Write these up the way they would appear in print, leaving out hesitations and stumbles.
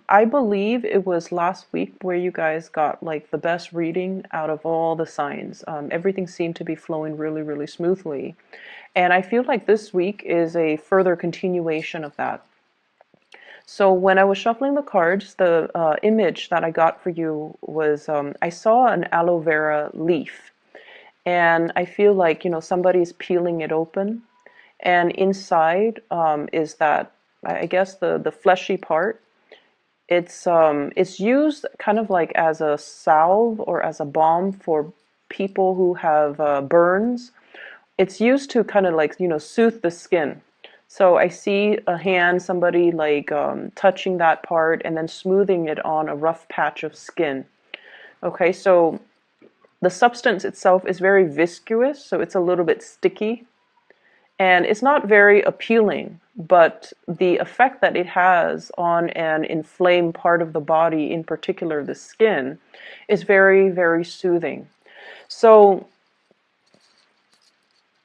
I believe it was last week where you guys got like the best reading out of all the signs. Everything seemed to be flowing really, really smoothly. And I feel like this week is a further continuation of that. So when I was shuffling the cards, the image that I got for you was I saw an aloe vera leaf. And I feel like, somebody's peeling it open. And inside is that, I guess, the fleshy part. It's used kind of like as a salve or as a balm for people who have burns. It's used to kind of like, soothe the skin. So I see a hand, somebody like touching that part and then smoothing it on a rough patch of skin. Okay, so the substance itself is very viscous, so it's a little bit sticky. And it's not very appealing, but the effect that it has on an inflamed part of the body, in particular the skin, is very, very soothing. So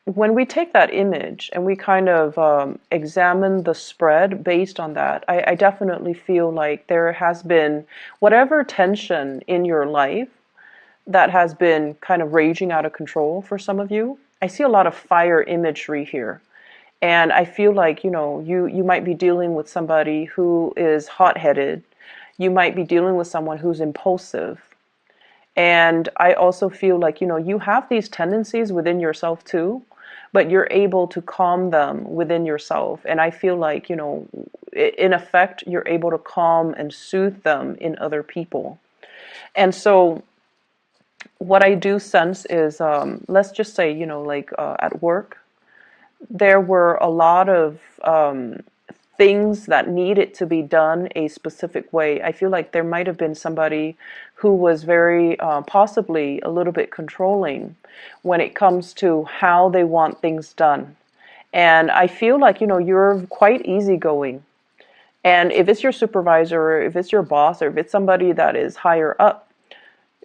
when we take that image and we kind of examine the spread based on that, I definitely feel like there has been whatever tension in your life that has been kind of raging out of control for some of you. I see a lot of fire imagery here. And I feel like, you might be dealing with somebody who is hot-headed. You might be dealing with someone who's impulsive. And I also feel like, you have these tendencies within yourself too, but you're able to calm them within yourself. And I feel like, in effect, you're able to calm and soothe them in other people. And so what I do sense is, let's just say, at work, there were a lot of things that needed to be done a specific way. I feel like there might have been somebody who was very possibly a little bit controlling when it comes to how they want things done. And I feel like, you're quite easygoing. And if it's your supervisor, or if it's your boss, or if it's somebody that is higher up,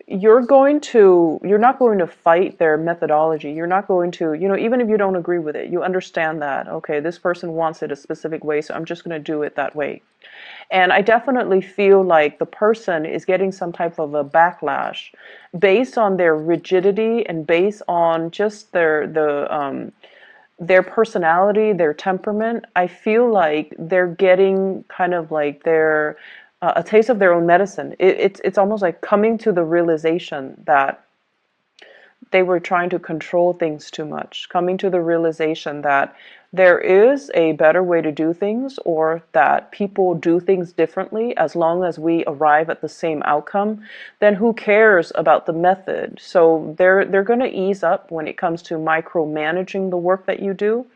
you're not going to fight their methodology. You're not going to, even if you don't agree with it, you understand that, okay, this person wants it a specific way, so I'm just going to do it that way. And I definitely feel like the person is getting some type of a backlash based on their rigidity and based on just their personality, their temperament. I feel like they're getting kind of like a taste of their own medicine. It's almost like coming to the realization that they were trying to control things too much, coming to the realization that there is a better way to do things, or that people do things differently. As long as we arrive at the same outcome, then who cares about the method? So they're going to ease up when it comes to micromanaging the work that you do,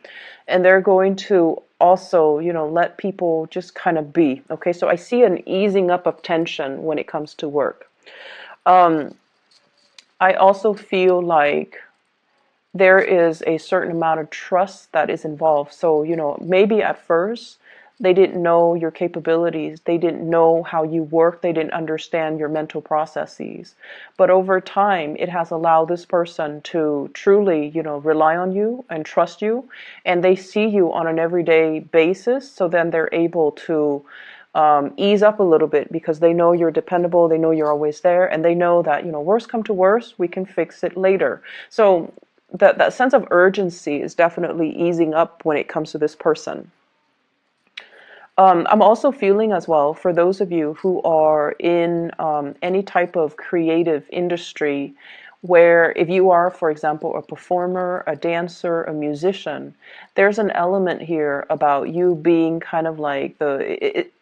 and they're going to also, let people just kind of be. Okay, so I see an easing up of tension when it comes to work. I also feel like there is a certain amount of trust that is involved. So, maybe at first they didn't know your capabilities. They didn't know how you work. They didn't understand your mental processes. But over time, it has allowed this person to truly, rely on you and trust you. And they see you on an everyday basis. So then they're able to ease up a little bit, because they know you're dependable. They know you're always there. And they know that, worst come to worst, we can fix it later. So that sense of urgency is definitely easing up when it comes to this person. I'm also feeling as well, for those of you who are in any type of creative industry, where if you are, for example, a performer, a dancer, a musician, there's an element here about you being kind of like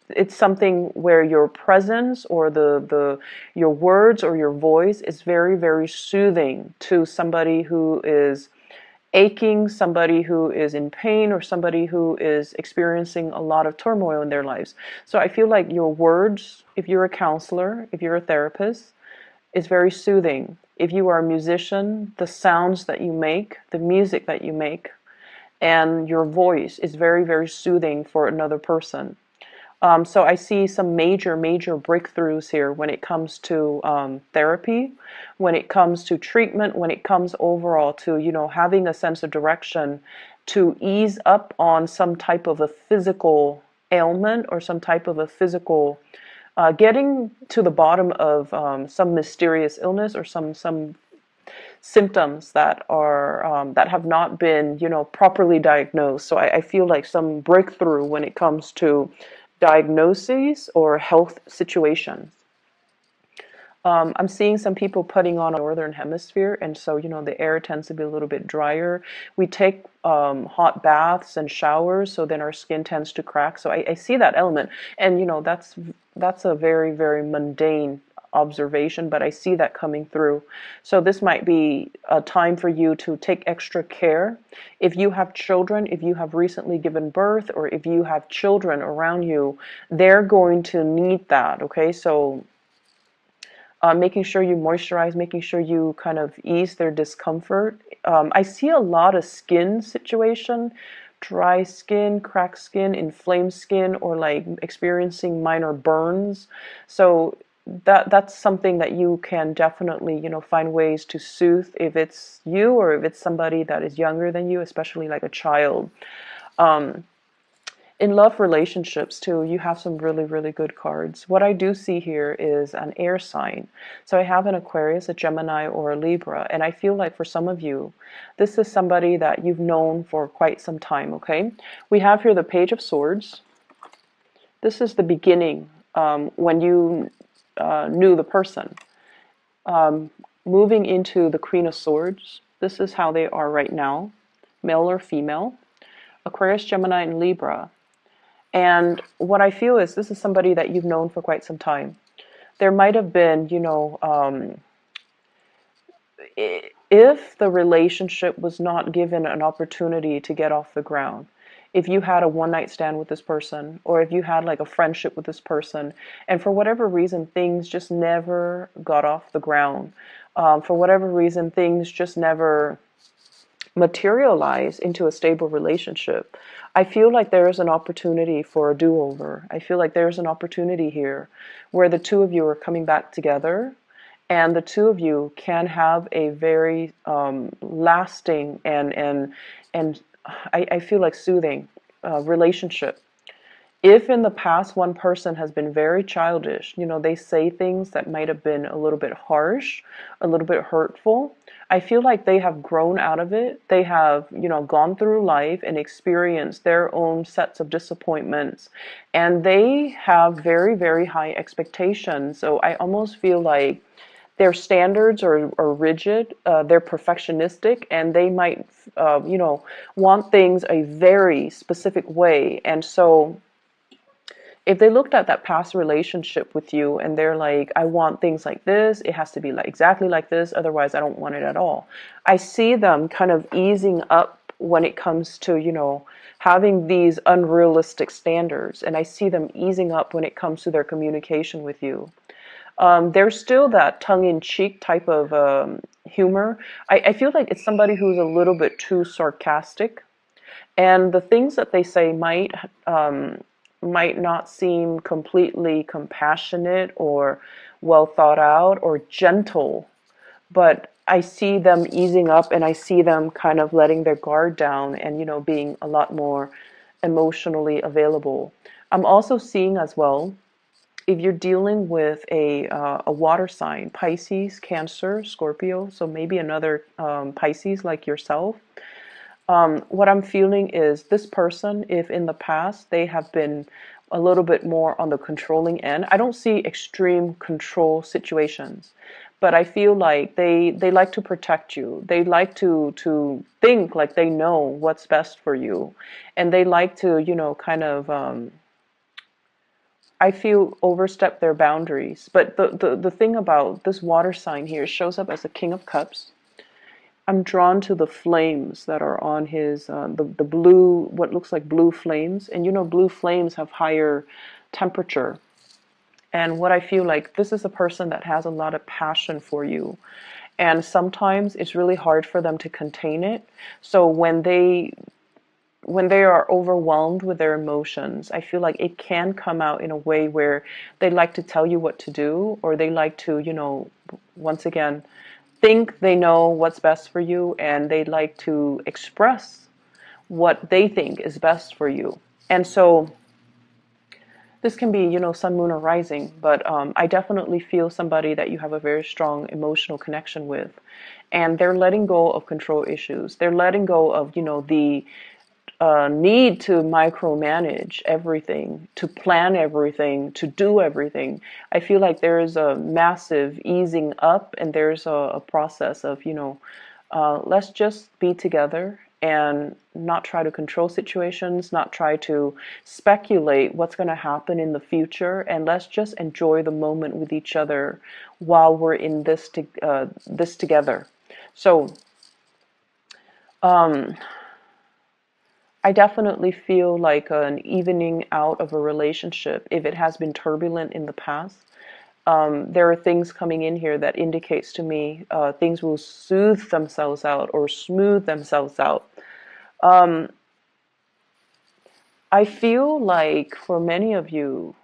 it's something where your presence or your words or your voice is very, very soothing to somebody who is aching, somebody who is in pain, or somebody who is experiencing a lot of turmoil in their lives. So I feel like your words, if you're a counselor, if you're a therapist, is very soothing. If you are a musician, the sounds that you make, the music that you make, and your voice is very, very soothing for another person. So I see some major, major breakthroughs here when it comes to therapy, when it comes to treatment, when it comes overall to, having a sense of direction to ease up on some type of a physical ailment or some type of a physical, getting to the bottom of some mysterious illness or some symptoms that are that have not been, properly diagnosed. So I feel like some breakthrough when it comes to diagnoses or health situations. I'm seeing some people putting on a northern hemisphere, and so the air tends to be a little bit drier. We take hot baths and showers, so then our skin tends to crack. So I see that element, and that's a very, very mundane observation, but I see that coming through. So this might be a time for you to take extra care. If you have children, if you have recently given birth, or if you have children around you, they're going to need that. Okay, so making sure you moisturize, making sure you kind of ease their discomfort. I see a lot of skin situation, dry skin, cracked skin, inflamed skin, or like experiencing minor burns. So that's something that you can definitely, find ways to soothe if it's you or if it's somebody that is younger than you, especially like a child. In love relationships too, you have some really, really good cards. What I do see here is an air sign. So I have an Aquarius, a Gemini, or a Libra. And I feel like for some of you, this is somebody that you've known for quite some time, okay? We have here the Page of Swords. This is the beginning, when you knew the person. Moving into the Queen of Swords. This is how they are right now, male or female. Aquarius, Gemini, and Libra. And what I feel is this is somebody that you've known for quite some time. There might have been, if the relationship was not given an opportunity to get off the ground, if you had a one-night stand with this person, or if you had like a friendship with this person, and for whatever reason, things just never got off the ground. For whatever reason, things just never materialize into a stable relationship. I feel like there is an opportunity for a do-over. I feel like there's an opportunity here where the two of you are coming back together, and the two of you can have a very lasting and I feel like soothing relationship. If in the past one person has been very childish, they say things that might have been a little bit harsh, a little bit hurtful, I feel like they have grown out of it. They have, gone through life and experienced their own sets of disappointments, and they have very, very high expectations. So I almost feel like their standards are rigid, they're perfectionistic, and they might, want things a very specific way. And so if they looked at that past relationship with you and they're like, I want things like this, it has to be like exactly like this, otherwise I don't want it at all. I see them kind of easing up when it comes to, having these unrealistic standards. And I see them easing up when it comes to their communication with you. There's still that tongue-in-cheek type of humor. I feel like it's somebody who's a little bit too sarcastic. And the things that they say might not seem completely compassionate or well thought out or gentle, but I see them easing up, and I see them kind of letting their guard down and, being a lot more emotionally available. I'm also seeing as well, if you're dealing with a water sign, Pisces, Cancer, Scorpio, so maybe another Pisces like yourself, what I'm feeling is this person, if in the past they have been a little bit more on the controlling end, I don't see extreme control situations, but I feel like they like to protect you. They like to think like they know what's best for you. And they like to, kind of, I feel, overstep their boundaries. But the thing about this water sign here shows up as the King of Cups. I'm drawn to the flames that are on his, the blue, what looks like blue flames. And blue flames have higher temperature. And what I feel like, this is a person that has a lot of passion for you. And sometimes it's really hard for them to contain it. So when they are overwhelmed with their emotions, I feel like it can come out in a way where they like to tell you what to do, or they like to, once again, think they know what's best for you, and they like to express what they think is best for you. And so This can be, sun, moon, or rising, but I definitely feel somebody that you have a very strong emotional connection with. And they're letting go of control issues. They're letting go of, the need to micromanage everything, to plan everything, to do everything. I feel like there is a massive easing up, and there's a process of, let's just be together and not try to control situations, not try to speculate what's going to happen in the future, and let's just enjoy the moment with each other while we're in this together. So, um, I definitely feel like an evening out of a relationship if it has been turbulent in the past. There are things coming in here that indicates to me things will soothe themselves out or smooth themselves out. Um, I feel like for many of you,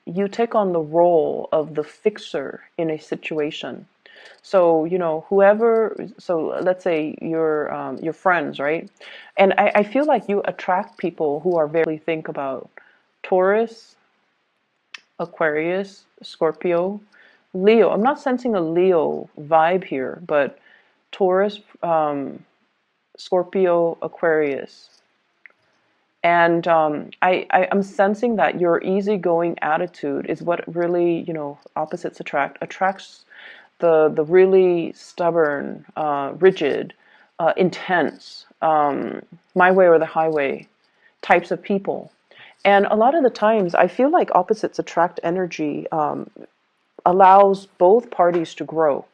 you take on the role of the fixer in a situation. So, so let's say your friends, right? And I feel like you attract people who are very think about Taurus, Aquarius, Scorpio, Leo. I'm not sensing a Leo vibe here, but Taurus, Scorpio, Aquarius. And I'm sensing that your easygoing attitude is what really, opposites attracts the really stubborn, rigid, intense, my way or the highway types of people. And a lot of the times, I feel like opposites attract energy allows both parties to grow.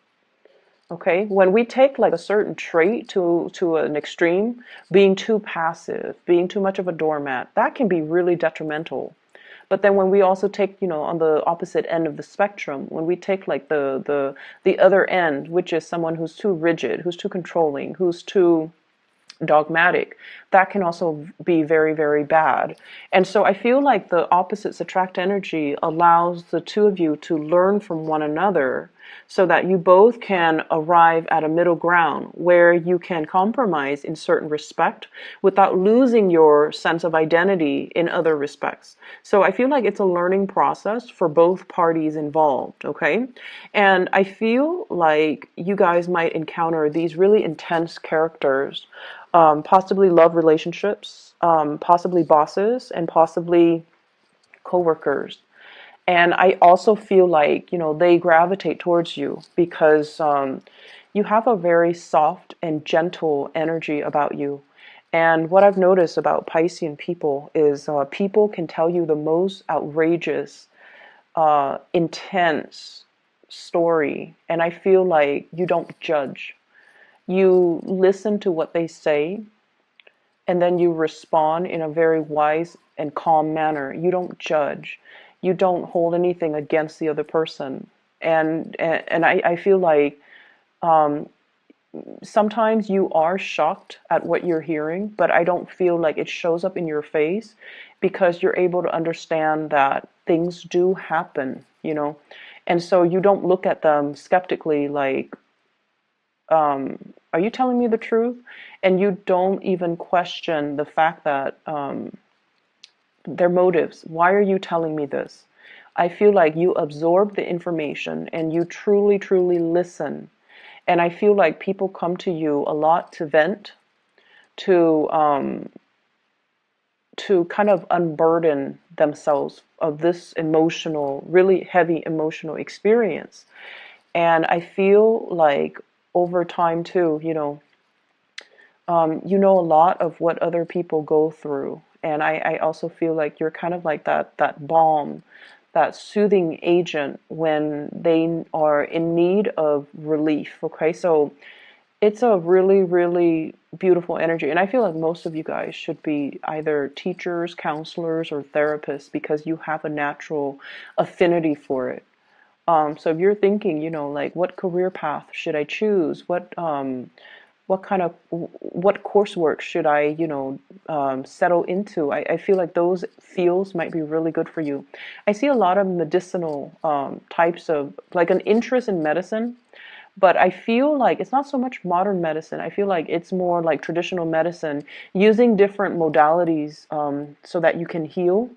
Okay, when we take like a certain trait to an extreme, being too passive, being too much of a doormat, that can be really detrimental. But then when we also take, on the opposite end of the spectrum, when we take like the other end, which is someone who's too rigid, who's too controlling, who's too dogmatic, that can also be very, very bad. And so I feel like the opposites attract energy allows the two of you to learn from one another so that you both can arrive at a middle ground where you can compromise in certain respect without losing your sense of identity in other respects. So I feel like it's a learning process for both parties involved, okay? And I feel like you guys might encounter these really intense characters, possibly love relationships, possibly bosses, and possibly coworkers. And I also feel like, they gravitate towards you because you have a very soft and gentle energy about you. And what I've noticed about Piscean people is people can tell you the most outrageous, intense story. And I feel like you don't judge. You listen to what they say, and then you respond in a very wise and calm manner. You don't judge. You don't hold anything against the other person. And I feel like sometimes you are shocked at what you're hearing, but I don't feel like it shows up in your face because you're able to understand that things do happen. And so you don't look at them skeptically like, are you telling me the truth? And you don't even question the fact that their motives. Why are you telling me this? I feel like you absorb the information and you truly, truly listen. And I feel like people come to you a lot to vent, to kind of unburden themselves of this emotional, really heavy emotional experience. And I feel like over time too, you know a lot of what other people go through. And I also feel like you're kind of like that balm, that soothing agent when they are in need of relief. Okay, so it's a really, really beautiful energy. And I feel like most of you guys should be either teachers, counselors, or therapists because you have a natural affinity for it. So if you're thinking, like what career path should I choose? What coursework should I, settle into? I feel like those fields might be really good for you. I see a lot of medicinal types of, like an interest in medicine, but I feel like it's not so much modern medicine. I feel like it's more like traditional medicine, using different modalities so that you can heal.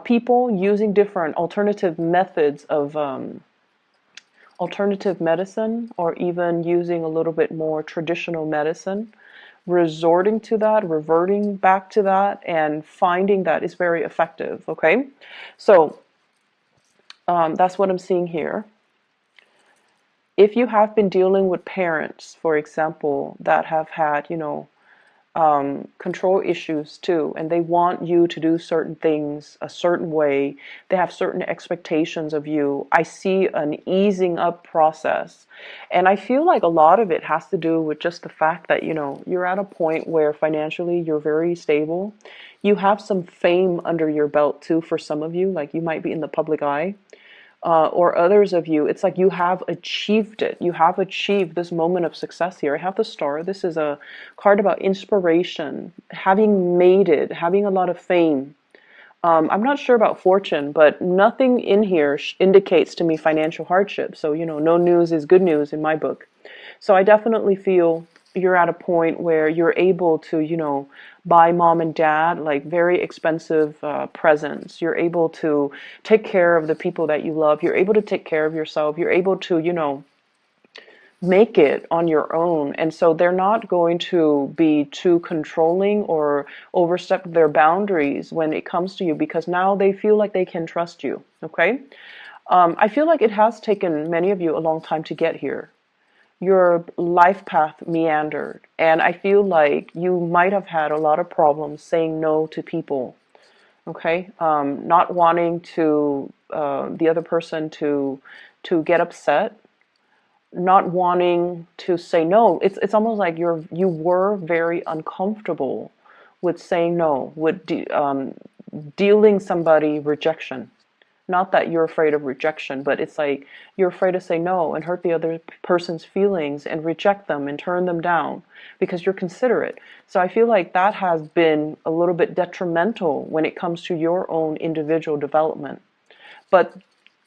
People using different alternative methods of alternative medicine, or even using a little bit more traditional medicine, resorting to that, reverting back to that, and finding that is very effective. Okay, so that's what I'm seeing here. If you have been dealing with parents, for example, that have had, control issues too, and they want you to do certain things a certain way, they have certain expectations of you, I see an easing up process. And I feel like a lot of it has to do with just the fact that, you're at a point where financially you're very stable. You have some fame under your belt too for some of you, like you might be in the public eye. Or others of you, it's like you have achieved it. You have achieved this moment of success here. I have the star. This is a card about inspiration, having made it, having a lot of fame. I'm not sure about fortune, but nothing in here indicates to me financial hardship. So, no news is good news in my book. So I definitely feel you're at a point where you're able to, buy mom and dad like very expensive presents. You're able to take care of the people that you love. You're able to take care of yourself. You're able to, make it on your own. And so they're not going to be too controlling or overstep their boundaries when it comes to you, because now they feel like they can trust you. Okay. I feel like it has taken many of you a long time to get here. Your life path meandered, and I feel like you might have had a lot of problems saying no to people. Okay, not wanting to the other person to get upset, not wanting to say no. It's almost like you were very uncomfortable with saying no, with dealing somebody rejection. Not that you're afraid of rejection, but it's like you're afraid to say no and hurt the other person's feelings and reject them and turn them down because you're considerate. So I feel like that has been a little bit detrimental when it comes to your own individual development. But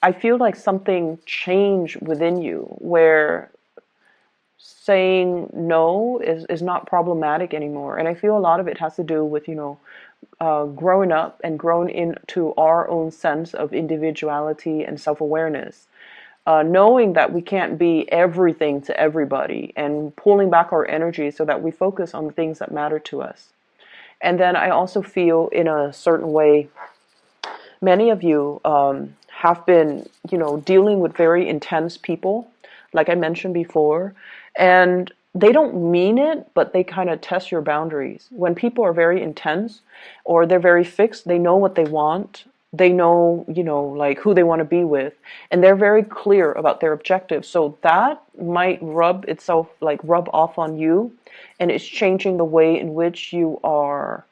I feel like something changed within you where saying no is not problematic anymore. And I feel a lot of it has to do with, growing up and growing into our own sense of individuality and self-awareness. Knowing that we can't be everything to everybody and pulling back our energy so that we focus on the things that matter to us. And then I also feel in a certain way, many of you have been, dealing with very intense people, like I mentioned before, and they don't mean it, but they kind of test your boundaries. When people are very intense or they're very fixed, they know what they want. They know, like who they want to be with, and they're very clear about their objectives. So that might rub off on you, and it's changing the way in which you are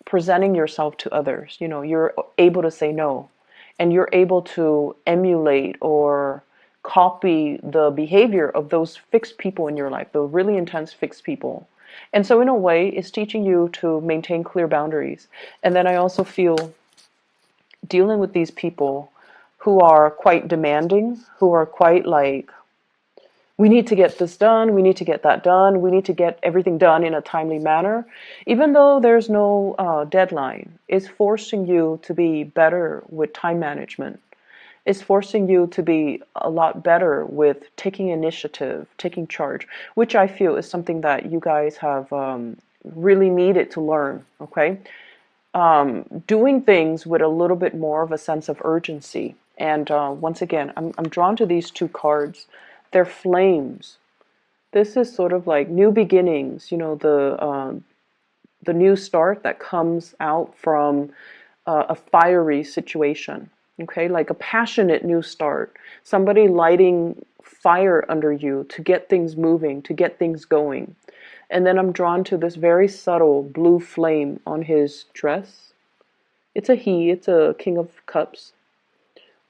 presenting yourself to others. You're able to say no, and you're able to emulate or copy the behavior of those fixed people in your life, the really intense fixed people. And so in a way, it's teaching you to maintain clear boundaries. And then I also feel dealing with these people who are quite demanding, who are quite like, we need to get this done, we need to get that done, we need to get everything done in a timely manner, even though there's no deadline, is forcing you to be better with time management. It's forcing you to be a lot better with taking initiative, taking charge, which I feel is something that you guys have really needed to learn, okay? Doing things with a little bit more of a sense of urgency. And once again, I'm drawn to these two cards. They're flames. This is sort of like new beginnings, the new start that comes out from a fiery situation. Okay, like a passionate new start. Somebody lighting fire under you to get things moving, to get things going. And then I'm drawn to this very subtle blue flame on his dress. It's a King of Cups,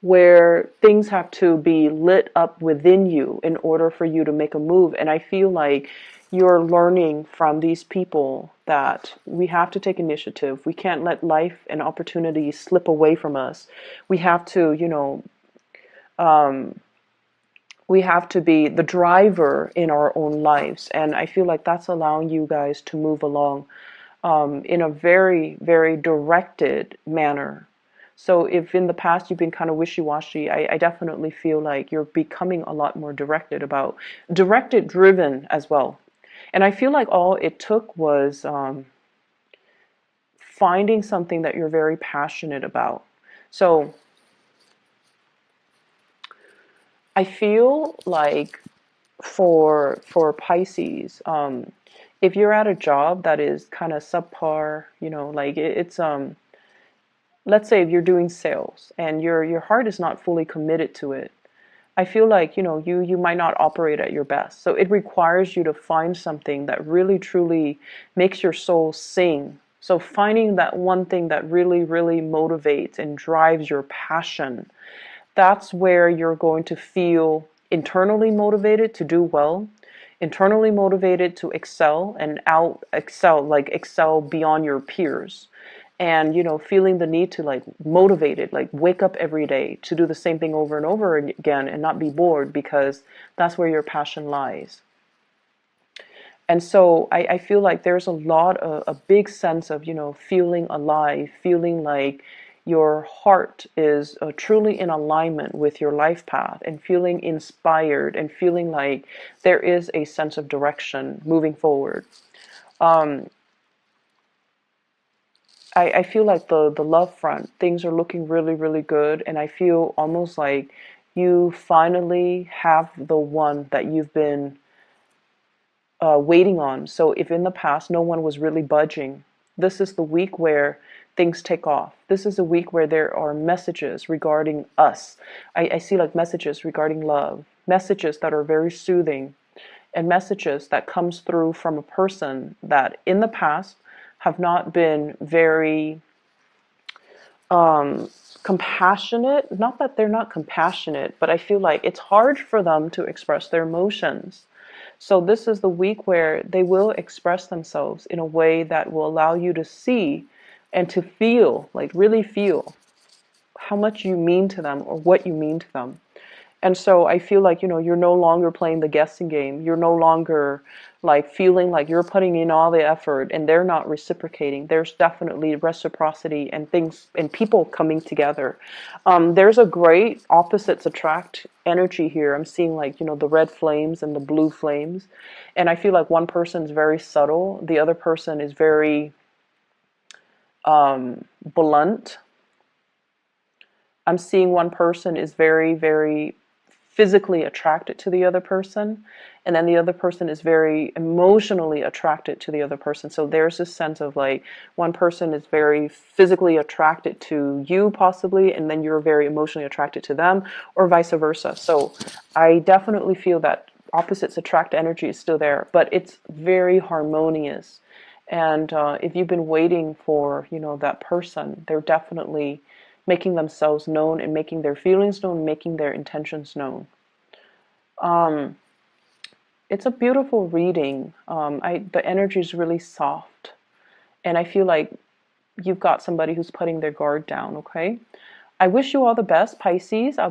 where things have to be lit up within you in order for you to make a move. And I feel like you're learning from these people that we have to take initiative. We can't let life and opportunities slip away from us. We have to, we have to be the driver in our own lives. And I feel like that's allowing you guys to move along in a very, very directed manner. So if in the past you've been kind of wishy-washy, I definitely feel like you're becoming a lot more directed, driven as well. And I feel like all it took was finding something that you're very passionate about. So I feel like for Pisces, if you're at a job that is kind of subpar, like it's let's say if you're doing sales and your heart is not fully committed to it, I feel like, you might not operate at your best. So it requires you to find something that really truly makes your soul sing. So finding that one thing that really, really motivates and drives your passion, that's where you're going to feel internally motivated to do well, internally motivated to excel and out excel, like excel beyond your peers. And feeling the need to like motivated, like wake up every day to do the same thing over and over again and not be bored, because that's where your passion lies. And so I feel like there's a big sense of, feeling alive, feeling like your heart is truly in alignment with your life path, and feeling inspired, and feeling like there is a sense of direction moving forward. I feel like the love front, things are looking really, really good. And I feel almost like you finally have the one that you've been waiting on. So if in the past no one was really budging, this is the week where things take off. This is a week where there are messages regarding us. I see like messages regarding love, messages that are very soothing, and messages that comes through from a person that in the past have not been very compassionate. Not that they're not compassionate, but I feel like it's hard for them to express their emotions. So this is the week where they will express themselves in a way that will allow you to see and to feel, like really feel how much you mean to them or what you mean to them. And so I feel like, you're no longer playing the guessing game. You're no longer like feeling like you're putting in all the effort and they're not reciprocating. There's definitely reciprocity and things and people coming together. There's a great opposites attract energy here. I'm seeing like, the red flames and the blue flames. And I feel like one person's very subtle. The other person is very blunt. I'm seeing one person is very, very physically attracted to the other person, and then the other person is very emotionally attracted to the other person. So there's this sense of like one person is very physically attracted to you possibly, and then you're very emotionally attracted to them, or vice versa. So I definitely feel that opposites attract energy is still there, but it's very harmonious. And if you've been waiting for, that person, they're definitely making themselves known and making their feelings known, making their intentions known. It's a beautiful reading. The energy is really soft, and I feel like you've got somebody who's putting their guard down. Okay, I wish you all the best, Pisces. I'll be